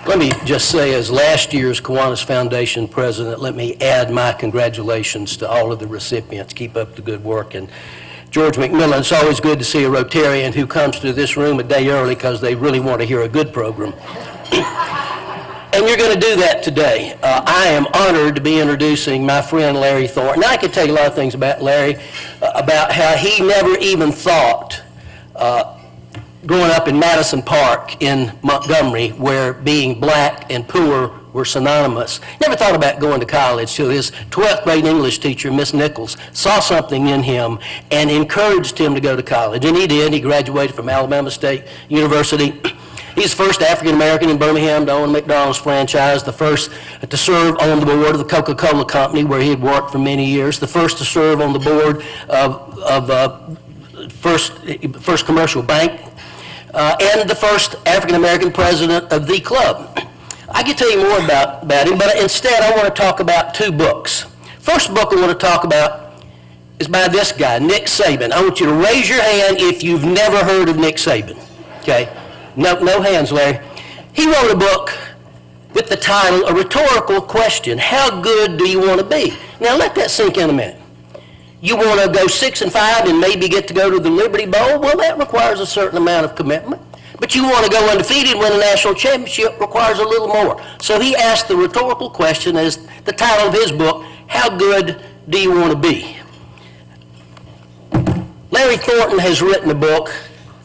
Let me just say, as last year's Kiwanis Foundation president, let me add my congratulations to all of the recipients. Keep up the good work. And George McMillan, it's always good to see a Rotarian who comes to this room a day early because they really want to hear a good program. And you're going to do that today. I am honored to be introducing my friend Larry Thornton. Now, I could tell you a lot of things about Larry, about how he never even thought growing up in Madison Park in Montgomery, where being black and poor were synonymous. Never thought about going to college till his 12th grade English teacher, Miss Nichols, saw something in him and encouraged him to go to college. And he did. He graduated from Alabama State University. He's the first African-American in Birmingham to own McDonald's franchise, the first to serve on the board of the Coca-Cola Company, where he had worked for many years, the first to serve on the board of First Commercial Bank, and the first African-American president of the club. I could tell you more about him, but instead I want to talk about two books. First book I want to talk about is by this guy, Nick Saban. I want you to raise your hand if you've never heard of Nick Saban, okay? No hands, Larry. He wrote a book with the title, A Rhetorical Question, How Good Do You Want to Be? Now let that sink in a minute. You want to go 6-5 and maybe get to go to the Liberty Bowl? Well, that requires a certain amount of commitment. But you want to go undefeated, win a national championship, requires a little more. So he asked the rhetorical question as the title of his book, How Good Do You Want to Be? Larry Thornton has written a book.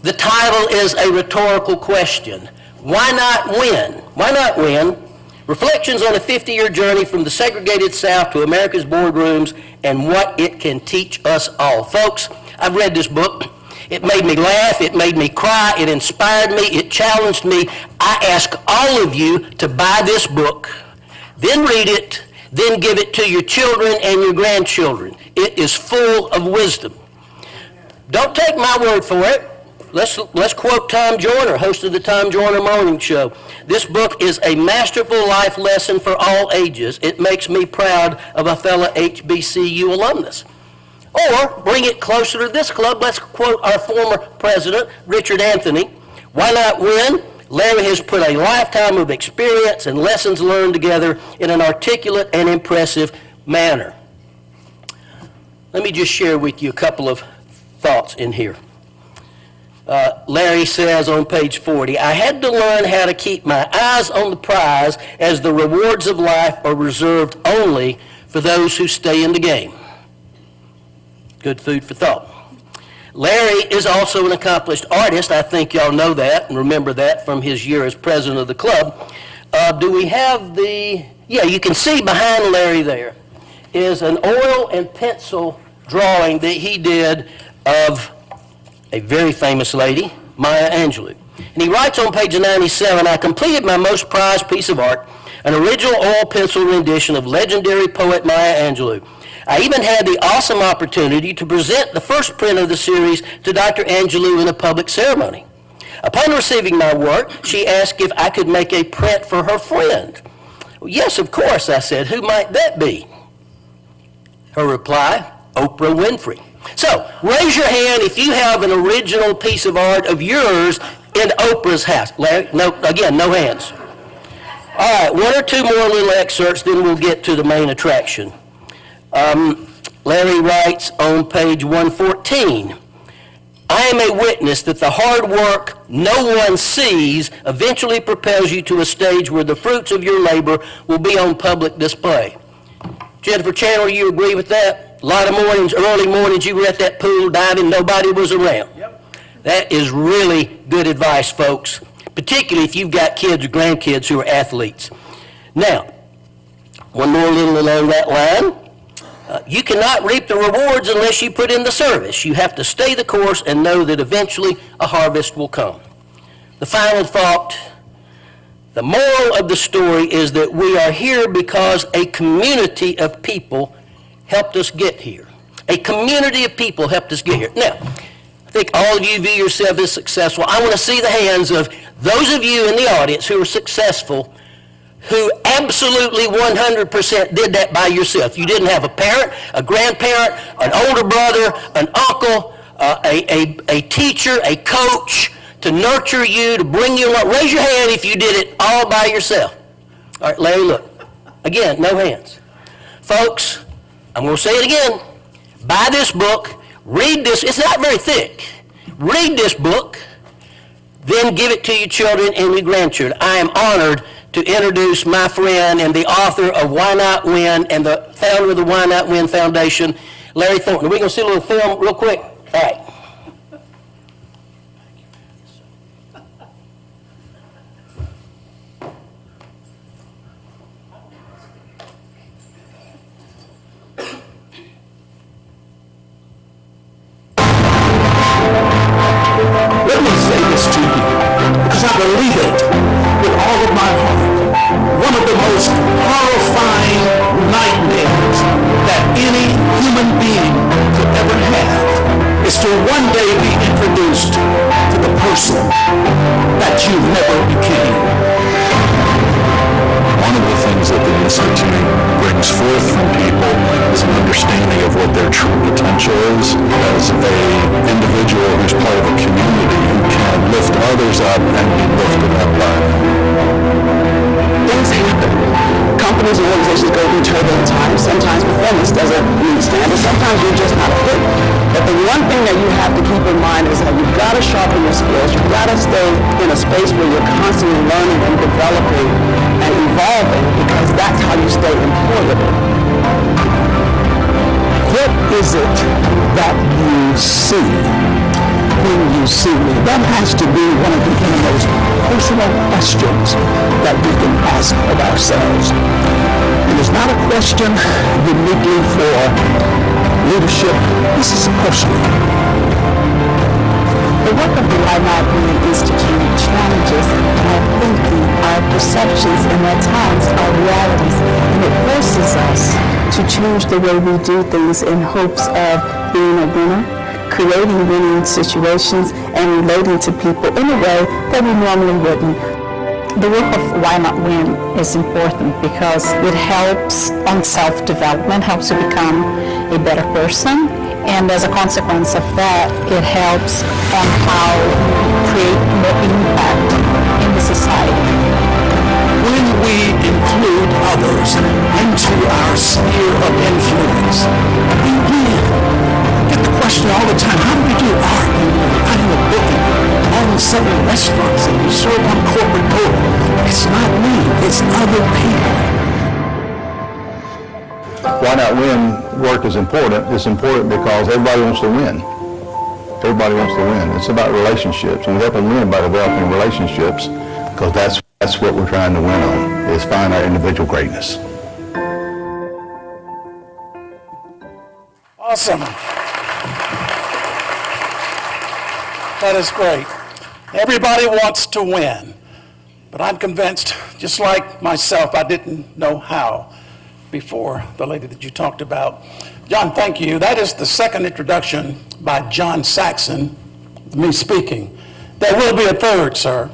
The title is A Rhetorical Question. Why not win? Why not win? Reflections on a 50-year journey from the segregated South to America's boardrooms and what it can teach us all. Folks, I've read this book. It made me laugh. It made me cry. It inspired me. It challenged me. I ask all of you to buy this book, then read it, then give it to your children and your grandchildren. It is full of wisdom. Don't take my word for it. Let's quote Tom Joyner, host of the Tom Joyner Morning Show. This book is a masterful life lesson for all ages. It makes me proud of a fellow HBCU alumnus. Or, bring it closer to this club, let's quote our former president, Richard Anthony. Why not win? Larry has put a lifetime of experience and lessons learned together in an articulate and impressive manner. Let me just share with you a couple of thoughts in here. Larry says on page 40, I had to learn how to keep my eyes on the prize, as the rewards of life are reserved only for those who stay in the game. Good food for thought. Larry is also an accomplished artist. I think y'all know that and remember that from his year as president of the club. Do we have the, yeah, you can see behind Larry there is an oil and pencil drawing that he did of a very famous lady, Maya Angelou. And he writes on page 97, I completed my most prized piece of art, an original oil pencil rendition of legendary poet Maya Angelou. I even had the awesome opportunity to present the first print of the series to Dr. Angelou in a public ceremony. Upon receiving my work, she asked if I could make a print for her friend. Well, yes, of course, I said. Who might that be? Her reply, Oprah Winfrey. So, raise your hand if you have an original piece of art of yours in Oprah's house. Larry, no, again, no hands. All right, one or two more little excerpts, then we'll get to the main attraction. Larry writes on page 114, I am a witness that the hard work no one sees eventually propels you to a stage where the fruits of your labor will be on public display. Jennifer Chandler, you agree with that? A lot of mornings, early mornings, you were at that pool diving, nobody was around. Yep. That is really good advice, folks, particularly if you've got kids or grandkids who are athletes. Now, one more little along that line. You cannot reap the rewards unless you put in the service. You have to stay the course and know that eventually a harvest will come. The final thought, the moral of the story is that we are here because a community of people helped us get here. A community of people helped us get here. Now, I think all of you view yourself as successful. I want to see the hands of those of you in the audience who are successful, who absolutely 100% did that by yourself. You didn't have a parent, a grandparent, an older brother, an uncle, a teacher, a coach to nurture you, to bring you along. Raise your hand if you did it all by yourself. All right, Larry, look. Again, no hands. Folks, I'm going to say it again. Buy this book. Read this. It's not very thick. Read this book. Then give it to your children and your grandchildren. I am honored to introduce my friend and the author of Why Not Win and the founder of the Why Not Win Foundation, Larry Thornton. Are we going to see a little film real quick? All right. Let me say this to you, because I believe it with all of my heart. One of the most horrifying nightmares that any human being could ever have is to one day be introduced to the person that you never became. One of the things that the Institute brings forth from people is an understanding of what their true potential is as an individual who's part of a community who can lift others up and be lifted up by them. Things happen. Companies and organizations go through turbulent times. Sometimes performance doesn't meet standards. Sometimes you're just not fit. But the one thing that you have to keep in mind is that you've got to sharpen your skills. You've got to stay in a space where you're constantly learning and developing and evolving, because that's how you stay employable. What is it that you see when you see me? That has to be one of the most personal questions that we can ask of ourselves. It is not a question uniquely for leadership. This is personal. The work of the Why Not Win Institute challenges our thinking, our perceptions, and at times our realities, and it forces us to change the way we do things in hopes of being a winner, creating winning situations, and relating to people in a way that we normally wouldn't. The work of Why Not Win is important because it helps on self-development, helps you become a better person, and as a consequence of that, it helps on how you create more impact in the society. When we include others into our sphere of influence, we win. I get the question all the time, how do we do art? I do a book and own 7 restaurants and we serve on corporate board. It's not me, it's other people. Why Not Win work is important. It's important because everybody wants to win. Everybody wants to win. It's about relationships, and we help them win by developing relationships, because that's what we're trying to win on, is find our individual greatness. Awesome. That is great. Everybody wants to win, but I'm convinced, just like myself, I didn't know how before the lady that you talked about. John, thank you. That is the second introduction by John Saxon, me speaking. There will be a third, sir.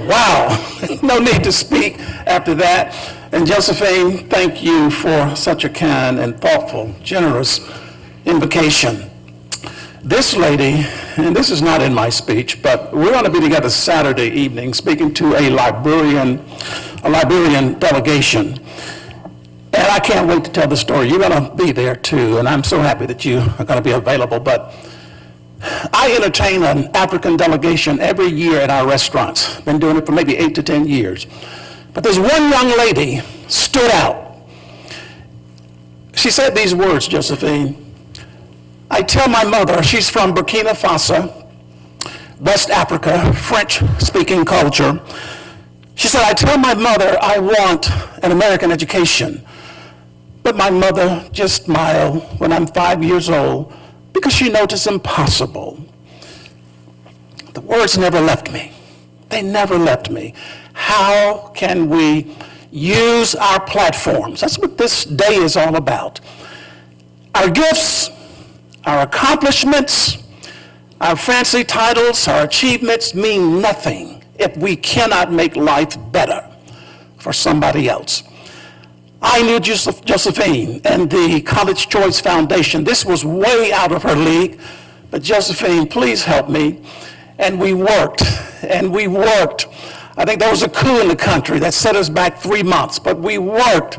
Wow. No need to speak after that. And Josephine, thank you for such a kind and thoughtful, generous invocation. This lady, and this is not in my speech, but we're going to be together Saturday evening speaking to a Liberian delegation. And I can't wait to tell the story. You're going to be there too, and I'm so happy that you are going to be available. But I entertain an African delegation every year at our restaurants. Been doing it for maybe 8 to 10 years. But there's one young lady stood out. She said these words, Josephine. I tell my mother, she's from Burkina Faso, West Africa, French-speaking culture. She said, I tell my mother I want an American education. But my mother just smiled when I'm 5 years old because she knows it's impossible. The words never left me. They never left me. How can we use our platforms? That's what this day is all about. Our gifts, our accomplishments, our fancy titles, our achievements mean nothing if we cannot make life better for somebody else. I knew Josephine and the College Choice Foundation. This was way out of her league, but Josephine, please help me. and we worked, and we worked. I think there was a coup in the country that set us back 3 months, but we worked.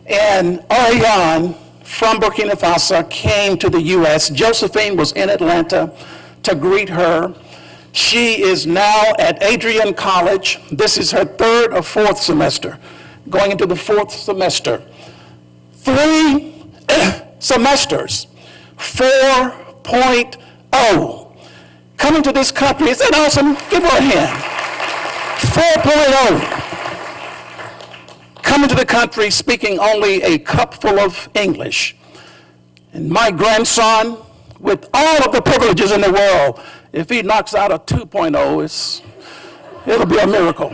And Ariane from Burkina Faso came to the U.S. Josephine was in Atlanta to greet her. She is now at Adrian College. This is her 3rd or 4th semester, going into the 4th semester. 3 semesters, 4.0. Coming to this country, is that awesome? Give her a hand. 4.0. Coming to the country speaking only a cupful of English. And my grandson, with all of the privileges in the world, if he knocks out a 2.0, it'll be a miracle.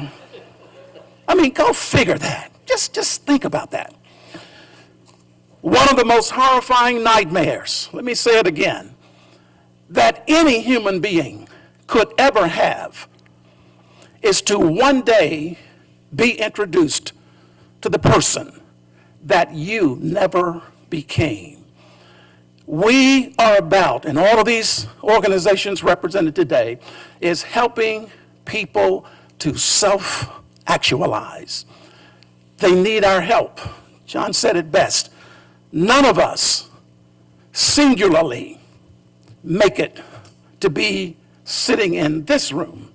I mean, go figure that. Just think about that. One of the most horrifying nightmares, let me say it again, that any human being could ever have is to one day be introduced to the person that you never became. We are about, and all of these organizations represented today, is helping people to self-actualize. They need our help. John said it best. None of us singularly make it to be sitting in this room.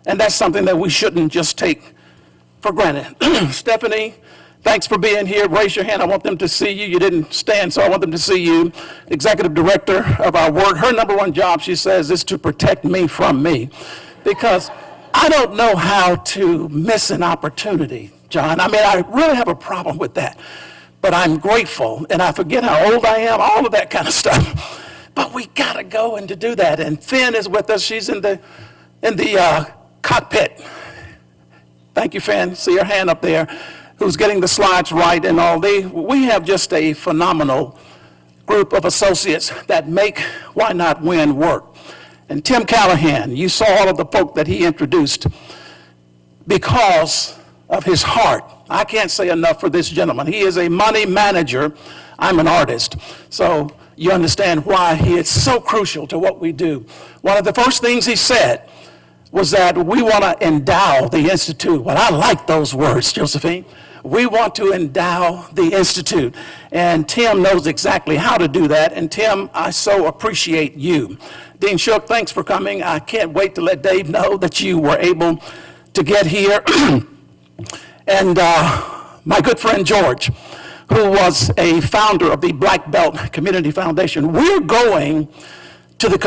And that's something that we shouldn't just take for granted. Stephanie, thanks for being here. Raise your hand. I want them to see you. You didn't stand, so I want them to see you. Executive director of our work. Her number one job, she says, is to protect me from me. Because I don't know how to miss an opportunity, John. I mean, I really have a problem with that. But I'm grateful, and I forget how old I am, all of that kind of stuff. But we gotta go and to do that. And Finn is with us. She's in the cockpit. Thank you, Finn. See your hand up there. Who's getting the slides right and all. We have just a phenomenal group of associates that make Why Not Win work. And Tim Callahan, you saw all of the folk that he introduced because of his heart. I can't say enough for this gentleman. He is a money manager. I'm an artist. So you understand why he is so crucial to what we do. One of the first things he said was that we want to endow the Institute. Well, I like those words, Josephine. We want to endow the Institute. And Tim knows exactly how to do that. And Tim, I so appreciate you. Dean Shook, thanks for coming. I can't wait to let Dave know that you were able to get here. And my good friend George, who was a founder of the Black Belt Community Foundation. We're going to the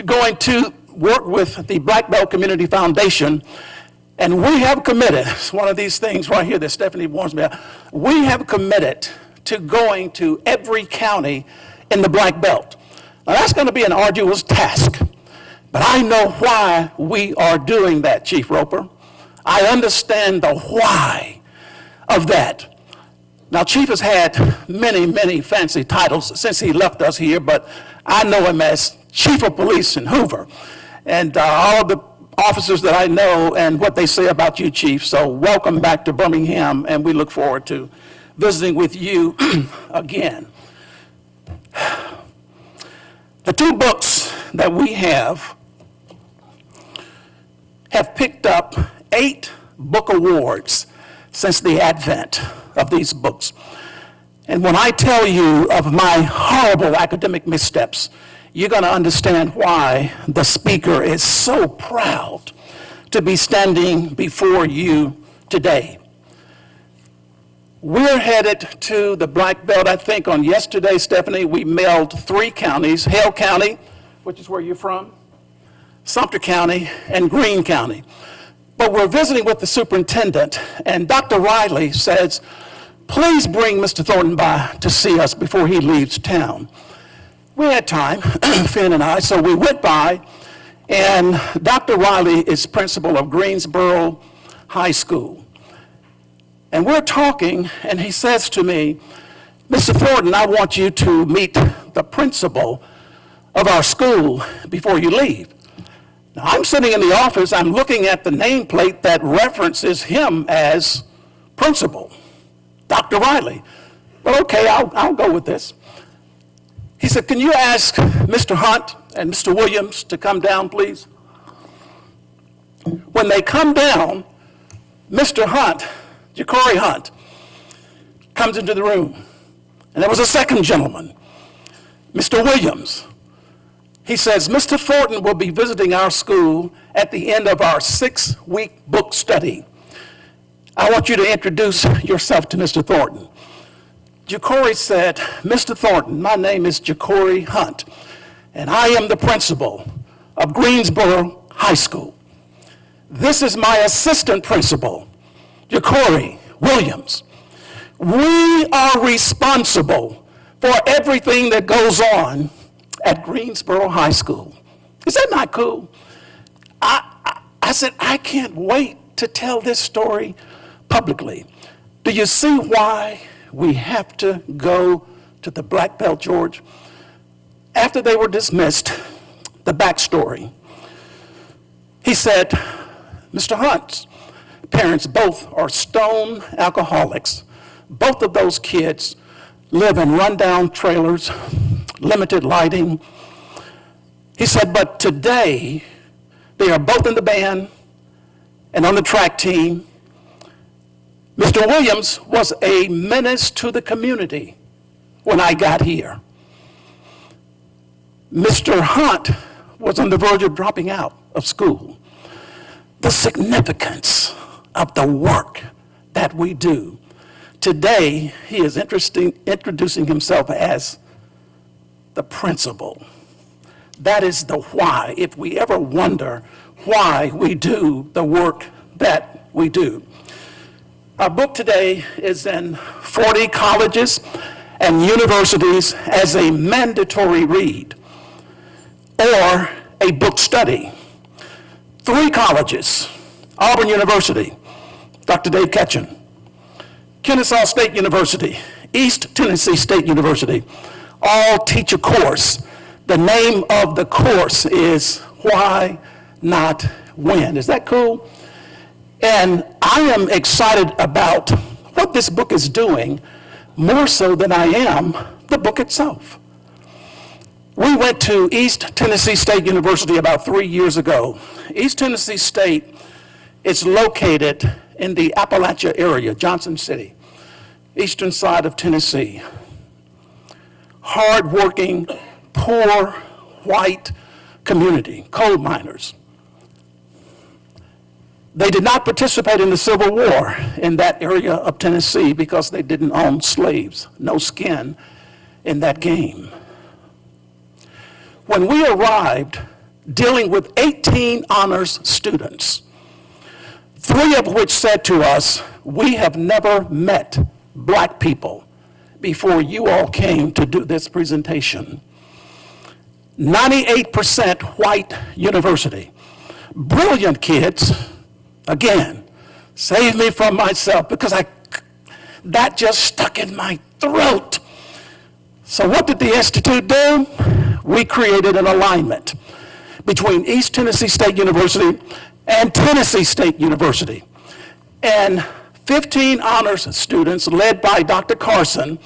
going to work with the Black Belt Community Foundation, and we have committed, it's one of these things right here that Stephanie warns me about, we have committed to going to every county in the Black Belt. Now that's going to be an arduous task, but I know why we are doing that, Chief Roper. I understand the why of that. Now, Chief has had many, many fancy titles since he left us here, but I know him as Chief of Police in Hoover. And all of the officers that I know and what they say about you, Chief. So welcome back to Birmingham, and we look forward to visiting with you again. The 2 books that we have picked up 8 book awards since the advent of these books. And when I tell you of my horrible academic missteps, you're going to understand why the speaker is so proud to be standing before you today. We're headed to the Black Belt. I think on yesterday, Stephanie, we mailed 3 counties, Hale County, which is where you're from, Sumter County, and Greene County. But we're visiting with the superintendent, and Dr. Riley says, please bring Mr. Thornton by to see us before he leaves town. We had time, Finn and I, so we went by, and Dr. Riley is principal of Greensboro High School. And we're talking, and he says to me, Mr. Thornton, I want you to meet the principal of our school before you leave. Now, I'm sitting in the office, I'm looking at the nameplate that references him as principal, Dr. Riley. Well, okay, I'll go with this. He said, can you ask Mr. Hunt, and Mr. Williams to come down, please. When they come down, Mr. Hunt, Ja'Cory Hunt, comes into the room. And there was a second gentleman, Mr. Williams. He says, Mr. Thornton will be visiting our school at the end of our 6-week book study. I want you to introduce yourself to Mr. Thornton. Ja'Cory said, Mr. Thornton, my name is Ja'Cory Hunt, and I am the principal of Greensboro High School. This is my assistant principal, Ja'Cory Williams. We are responsible for everything that goes on at Greensboro High School. Is that not cool? I said, I can't wait to tell this story publicly. Do you see why we have to go to the black belt, George? After they were dismissed, the backstory. He said, Mr. Hunt's parents both are stone alcoholics. Both of those kids live in rundown trailers, limited lighting. He said, but today, they are both in the band and on the track team. Mr. Williams was a menace to the community when I got here. Mr. Hunt was on the verge of dropping out of school. The significance of the work that we do. Today, he is introducing himself as the principal. That is the why, if we ever wonder why we do the work that we do. Our book today is in 40 colleges and universities as a mandatory read or a book study. 3 colleges, Auburn University, Dr. Dave Ketchum, Kennesaw State University, East Tennessee State University, all teach a course. The name of the course is Why Not When. Is that cool? And I am excited about what this book is doing, more so than I am the book itself. We went to East Tennessee State University about 3 years ago. East Tennessee State is located in the Appalachia area, Johnson City, eastern side of Tennessee. Hard-working, poor, white community, coal miners. They did not participate in the Civil War in that area of Tennessee because they didn't own slaves, no skin in that game. When we arrived, dealing with 18 honors students, 3 of which said to us, we have never met black people before you all came to do this presentation. 98% white university. Brilliant kids. Again, save me from myself because that just stuck in my throat. So what did the Institute do? We created an alignment between East Tennessee State University and Tennessee State University. And 15 honors students led by Dr. Carson,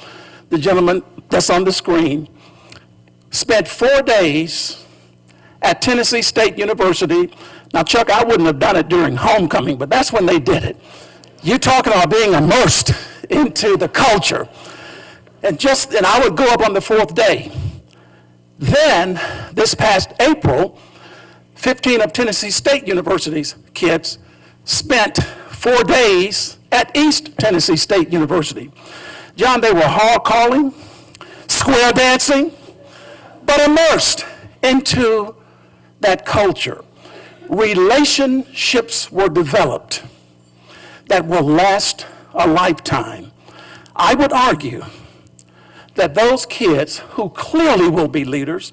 the gentleman that's on the screen, spent 4 days at Tennessee State University. Now, Chuck, I wouldn't have done it during homecoming, but that's when they did it. You're talking about being immersed into the culture. And I would go up on the 4th day. Then, this past April, 15 of Tennessee State University's kids spent 4 days at East Tennessee State University. John, they were hall calling, square dancing, but immersed into that culture. Relationships were developed that will last a lifetime. I would argue that those kids who clearly will be leaders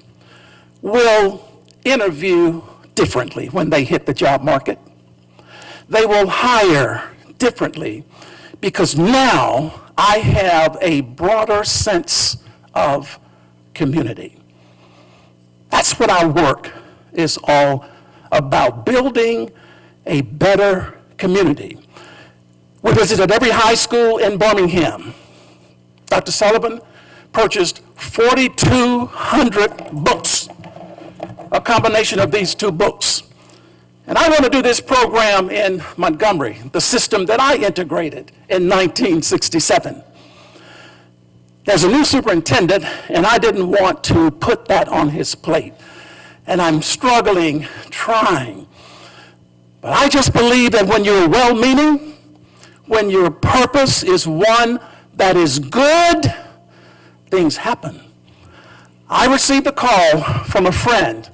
will interview differently when they hit the job market. They will hire differently because now I have a broader sense of community. That's what our work is all about, building a better community. We visited every high school in Birmingham. Dr. Sullivan purchased 4,200 books a combination of these two books. And I want to do this program in Montgomery, the system that I integrated in 1967. There's a new superintendent, and I didn't want to put that on his plate. And I'm struggling, trying. But I just believe that when you're well-meaning, when your purpose is one that is good, things happen. I received a call from a friend.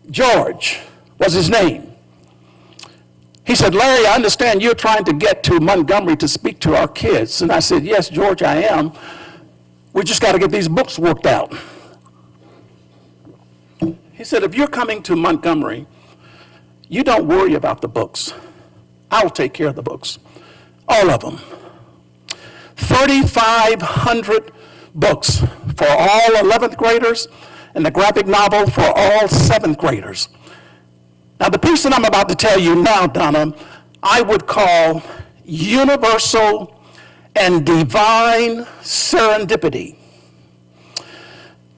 George was his name. He said, Larry, I understand you're trying to get to Montgomery to speak to our kids. And I said, yes, George, I am. We just got to get these books worked out. He said, if you're coming to Montgomery, you don't worry about the books. I'll take care of the books. All of them. 3,500 books for all 11th graders and the graphic novel for all 7th graders. Now, the piece that I'm about to tell you now, Donna, I would call universal and divine serendipity.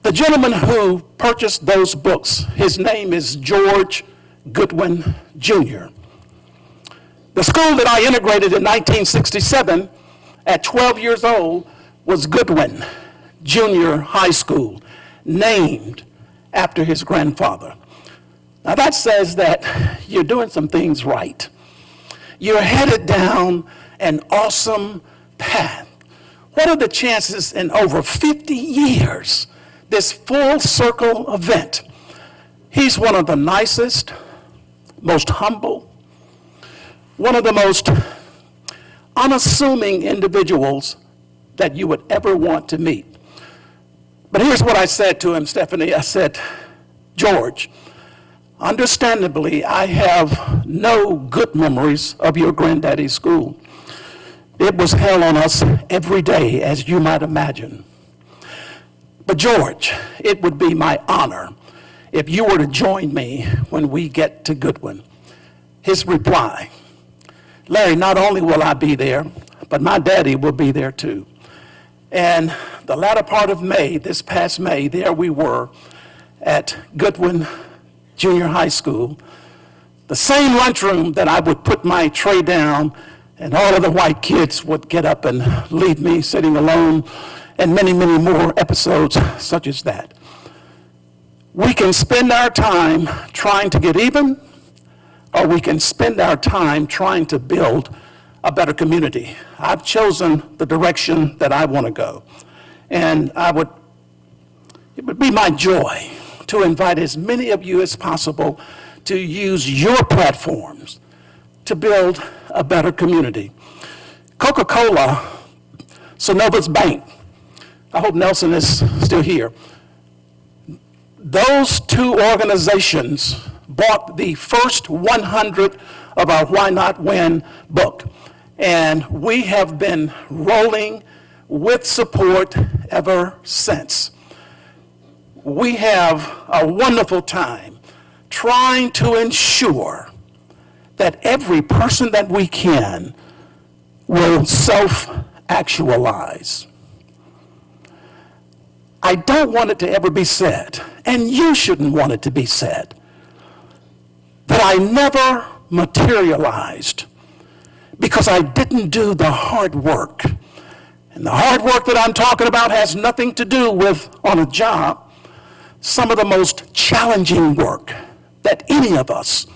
The gentleman who purchased those books, his name is George Goodwin, Jr. The school that I integrated in 1967 at 12 years old was Goodwin Junior High School, named after his grandfather. Now that says that you're doing some things right. You're headed down an awesome path. What are the chances in over 50 years, this full circle event? He's one of the nicest, most humble, one of the most unassuming individuals that you would ever want to meet. But here's what I said to him, Stephanie. I said, George, understandably, I have no good memories of your granddaddy's school. It was hell on us every day, as you might imagine. But George, it would be my honor if you were to join me when we get to Goodwin. His reply, Larry, not only will I be there, but my daddy will be there too. And the latter part of May, this past May, there we were at Goodwin Junior High School, the same lunchroom that I would put my tray down and all of the white kids would get up and leave me sitting alone, and many, many more episodes such as that. We can spend our time trying to get even, or we can spend our time trying to build a better community. I've chosen the direction that I want to go. And it would be my joy to invite as many of you as possible to use your platforms to build a better community. Coca-Cola, Synovus Bank, I hope Nelson is still here. Those two organizations bought the first 100 of our Why Not Win book. And we have been rolling with support ever since. We have a wonderful time trying to ensure that every person that we can will self-actualize. I don't want it to ever be said, and you shouldn't want it to be said, that I never materialized because I didn't do the hard work. And the hard work that I'm talking about has nothing to do with, on a job, some of the most challenging work that any of us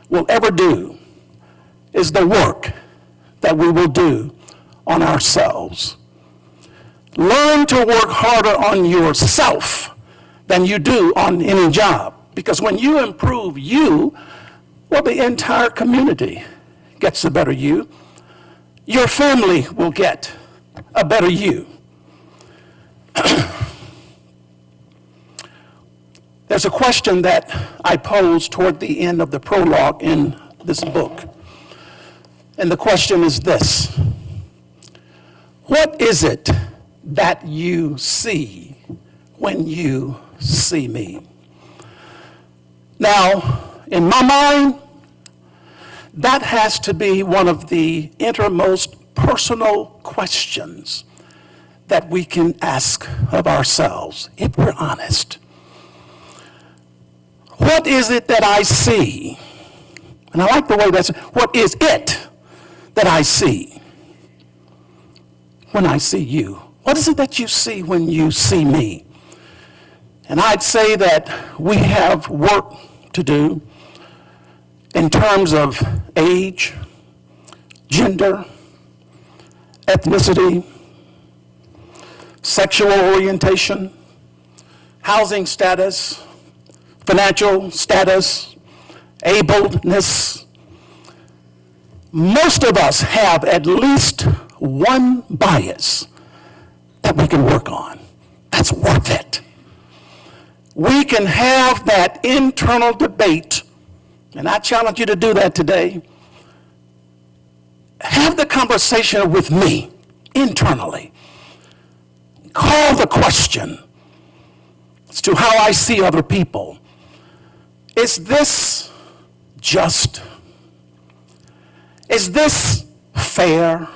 will ever do is the work that we will do on ourselves. Learn to work harder on yourself than you do on any job. Because when you improve you, well, the entire community gets a better you. Your family will get a better you. There's a question that I posed toward the end of the prologue in this book. And the question is this: what is it that you see when you see me? Now, in my mind, that has to be one of the innermost personal questions that we can ask of ourselves, if we're honest. What is it that I see? And I like the way that's, what is it that I see when I see you? What is it that you see when you see me? And I'd say that we have work to do in terms of age, gender, ethnicity, sexual orientation, housing status, financial status, ableness. Most of us have at least one bias that we can work on. That's worth it. We can have that internal debate, and I challenge you to do that today. Have the conversation with me internally. Call the question as to how I see other people. Is this just? Is this fair?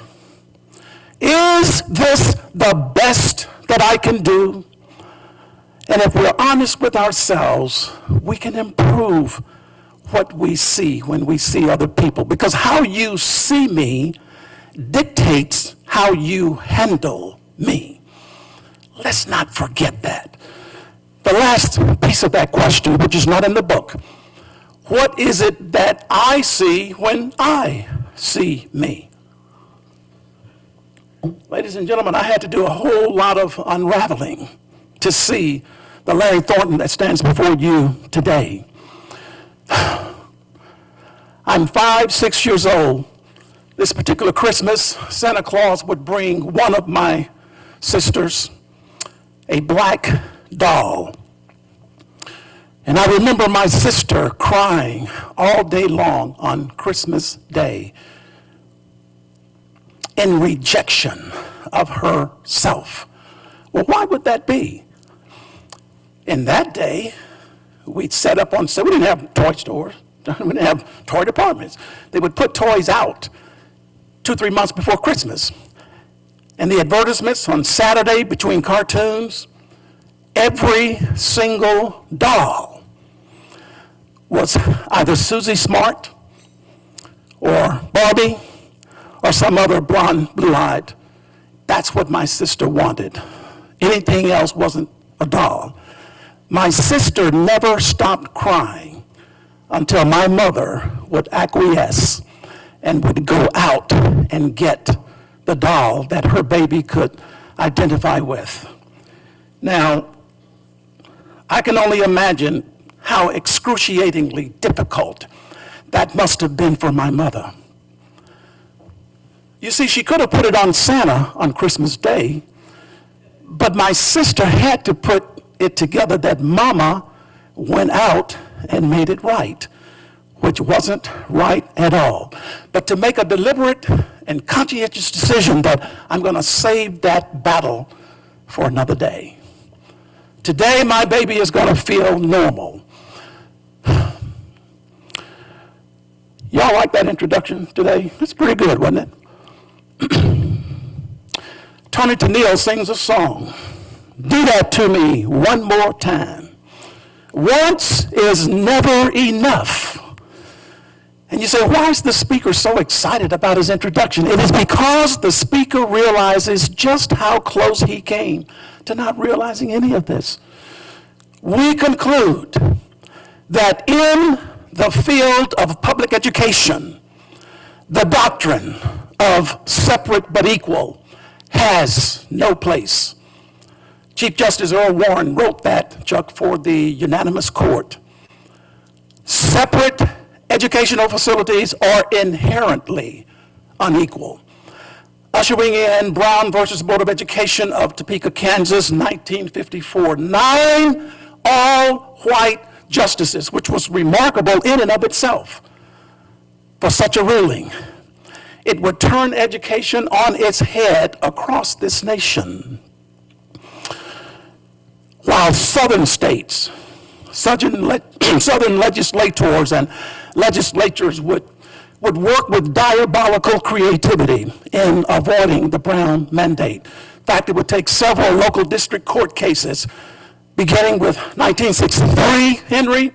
Is this the best that I can do? And if we're honest with ourselves, we can improve what we see when we see other people. Because how you see me dictates how you handle me. Let's not forget that. The last piece of that question, which is not in the book, what is it that I see when I see me? Ladies and gentlemen, I had to do a whole lot of unraveling to see the Larry Thornton that stands before you today. I'm 5, 6 years old. This particular Christmas, Santa Claus would bring one of my sisters a black doll. And I remember my sister crying all day long on Christmas Day in rejection of herself. Well, why would that be? In that day, we'd set up on, so we didn't have toy stores, we didn't have toy departments. They would put toys out 2-3 months before Christmas. And the advertisements on Saturday between cartoons, every single doll was either Susie Smart or Barbie or some other blonde, blue-eyed. That's what my sister wanted. Anything else wasn't a doll. My sister never stopped crying until my mother would acquiesce and would go out and get the doll that her baby could identify with. Now, I can only imagine how excruciatingly difficult that must have been for my mother. You see, she could have put it on Santa on Christmas Day, but my sister had to put it together that Mama went out and made it right, which wasn't right at all. But to make a deliberate and conscientious decision that I'm going to save that battle for another day. Today, my baby is going to feel normal. Y'all like that introduction today? It's pretty good, wasn't it? Tony Tennille sings a song. Do that to me one more time. Once is never enough. And you say, why is the speaker so excited about his introduction? It is because the speaker realizes just how close he came to not realizing any of this. We conclude that in the field of public education, the doctrine of separate but equal has no place. Chief Justice Earl Warren wrote that, Chuck, for the unanimous court. Separate educational facilities are inherently unequal. Ushering in Brown versus Board of Education of Topeka, Kansas, 1954. 9 all-white justices, which was remarkable in and of itself for such a ruling. It would turn education on its head across this nation. While southern states, southern legislators and legislatures would work with diabolical creativity in avoiding the Brown mandate. In fact, it would take several local district court cases beginning with 1963, Henry,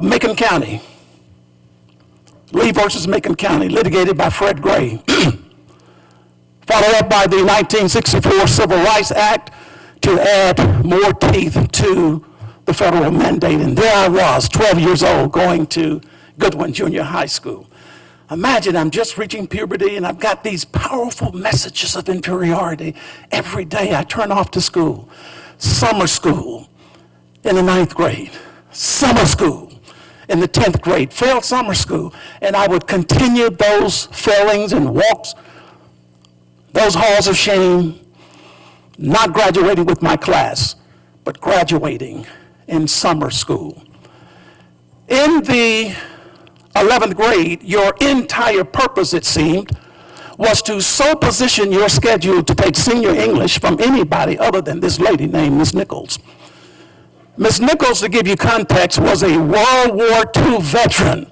Macon County. Lee versus Macon County, litigated by Fred Gray. Followed up by the 1964 Civil Rights Act to add more teeth to the federal mandate. And there I was, 12 years old, going to Goodwin Junior High School. Imagine I'm just reaching puberty and I've got these powerful messages of inferiority. Every day I turn off to school. Summer school in the 9th grade. Summer school in the 10th grade. Failed summer school. And I would continue those failings and walks, those halls of shame, not graduating with my class, but graduating in summer school. In the 11th grade, your entire purpose, it seemed, was to so position your schedule to take senior English from anybody other than this lady named Miss Nichols. Miss Nichols, to give you context, was a World War II veteran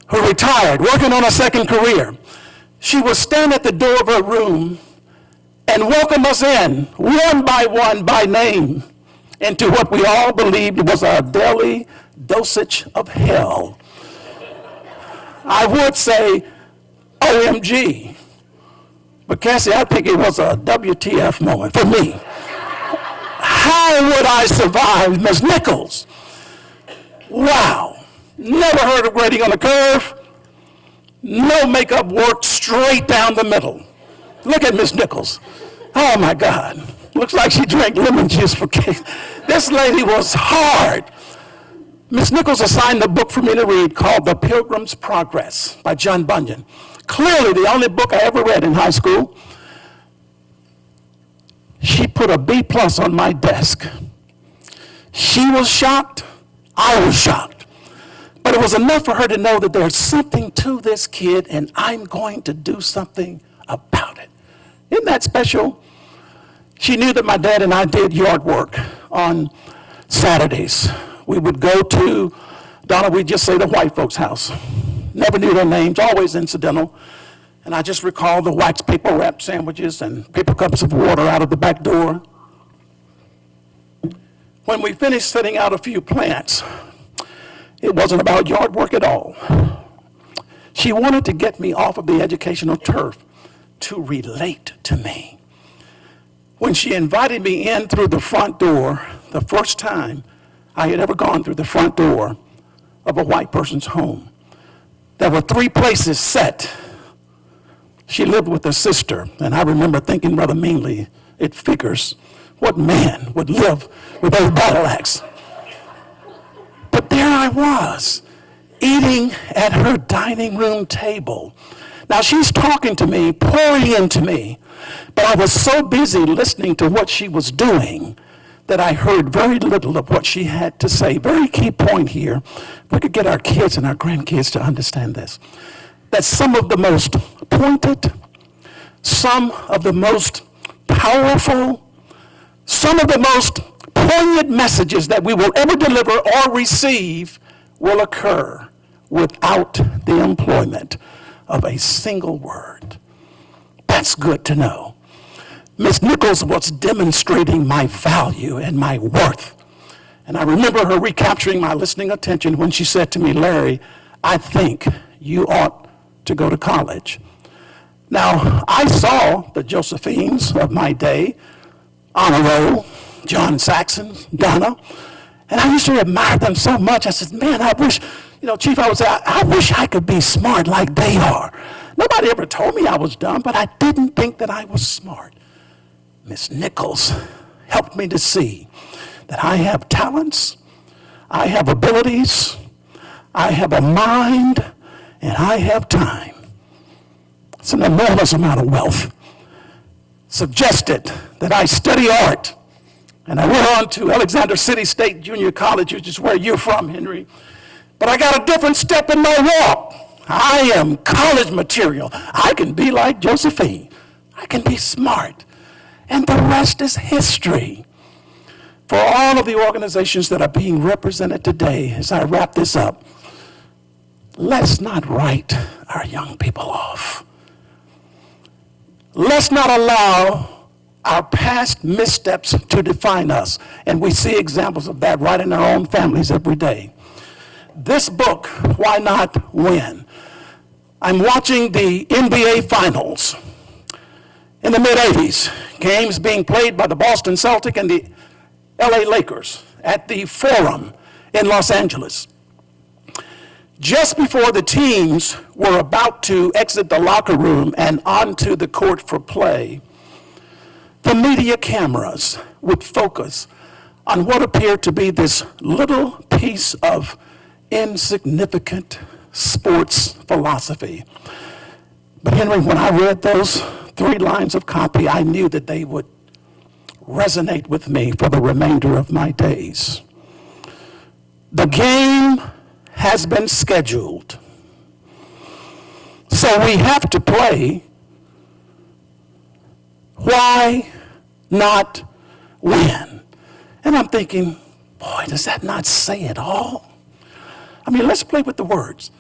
who retired, working on a second career. She would stand at the door of her room and welcome us in, one by one, by name, into what we all believed was our daily dosage of hell. I would say OMG, but Cassie, I think it was a WTF moment for me. How would I survive Miss Nichols? Wow, never heard of grading on a curve, no makeup work, straight down the middle. Look at Miss Nichols. Oh my God, looks like she drank lemon juice for cake. This lady was hard. Miss Nichols assigned a book for me to read called The Pilgrim's Progress by John Bunyan. Clearly the only book I ever read in high school. She put a B+ on my desk. She was shocked, I was shocked. But it was enough for her to know that there's something to this kid and I'm going to do something about it. Isn't that special? She knew that my dad and I did yard work on Saturdays. We would go to, Donna, we'd just say the white folks' house. Never knew their names, always incidental. And I just recall the wax paper wrapped sandwiches and paper cups of water out of the back door. When we finished setting out a few plants, it wasn't about yard work at all. She wanted to get me off of the educational turf to relate to me. When she invited me in through the front door, the first time I had ever gone through the front door of a white person's home, there were 3 places set. She lived with her sister, and I remember thinking rather meanly, it figures, what man would live with those battle axe? But there I was, eating at her dining room table. Now she's talking to me, pouring into me, but I was so busy listening to what she was doing that I heard very little of what she had to say. Very key point here, if we could get our kids and our grandkids to understand this, that some of the most pointed, some of the most powerful, some of the most poignant messages that we will ever deliver or receive will occur without the employment of a single word. That's good to know. Miss Nichols was demonstrating my value and my worth. And I remember her recapturing my listening attention when she said to me, Larry, I think you ought to go to college. Now, I saw the Josephines of my day, Honor Roll, John Saxon, Donna, and I used to admire them so much. I said, man, I wish, Chief, I would say, I wish I could be smart like they are. Nobody ever told me I was dumb, but I didn't think that I was smart. Miss Nichols helped me to see that I have talents, I have abilities, I have a mind, and I have time. It's an enormous amount of wealth. Suggested that I study art, and I went on to Alexander City State Junior College, which is where you're from, Henry. But I got a different step in my walk. I am college material. I can be like Josephine. I can be smart. And the rest is history. For all of the organizations that are being represented today, as I wrap this up, let's not write our young people off. Let's not allow our past missteps to define us. And we see examples of that right in our own families every day. This book, Why Not Win? I'm watching the NBA Finals in the mid-'80s, games being played by the Boston Celtics and the LA Lakers at the Forum in Los Angeles. Just before the teams were about to exit the locker room and onto the court for play, the media cameras would focus on what appeared to be this little piece of insignificant sports philosophy. But Henry, when I read those 3 lines of copy, I knew that they would resonate with me for the remainder of my days. The game has been scheduled, so we have to play. Why not win? And I'm thinking, boy, does that not say it all? I mean, let's play with the words.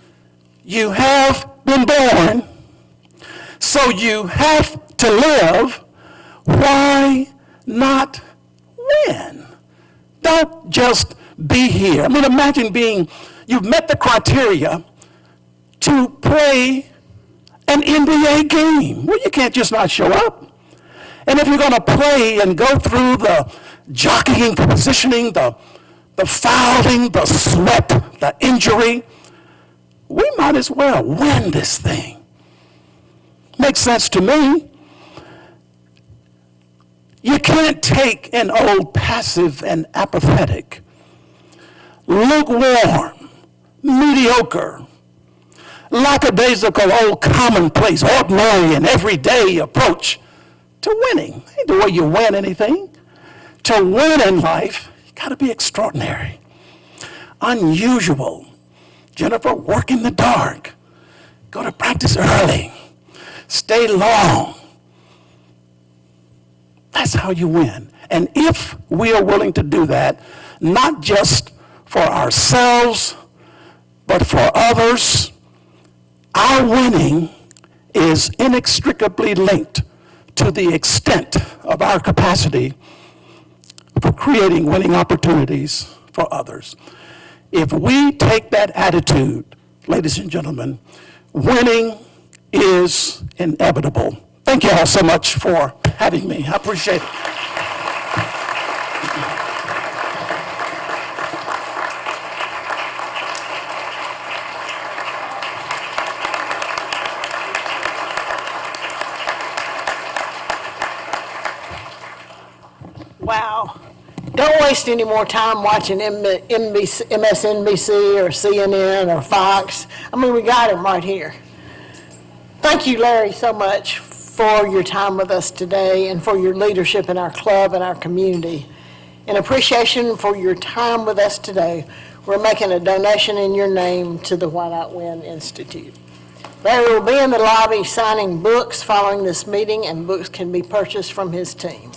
You have been born, so you have to live. Why not win? Don't just be here. I mean, imagine you've met the criteria to play an NBA game. Well, you can't just not show up. And if you're going to play and go through the jockeying for positioning, the fouling, the sweat, the injury, we might as well win this thing. Makes sense to me. You can't take an old passive and apathetic, lukewarm, mediocre, lackadaisical, old commonplace, ordinary and everyday approach to winning. Ain't the way you win anything. To win in life, you got to be extraordinary, unusual. Jennifer, work in the dark, go to practice early, stay long. That's how you win. And if we are willing to do that, not just for ourselves, but for others, our winning is inextricably linked to the extent of our capacity for creating winning opportunities for others. If we take that attitude, ladies and gentlemen, winning is inevitable. Thank you all so much for having me. I appreciate it. Wow. Don't waste any more time watching MSNBC or CNN or Fox. I mean, we got them right here. Thank you, Larry, so much for your time with us today and for your leadership in our club and our community. In appreciation for your time with us today, we're making a donation in your name to the Why Not Win Institute. Larry will be in the lobby signing books following this meeting, and books can be purchased from his team.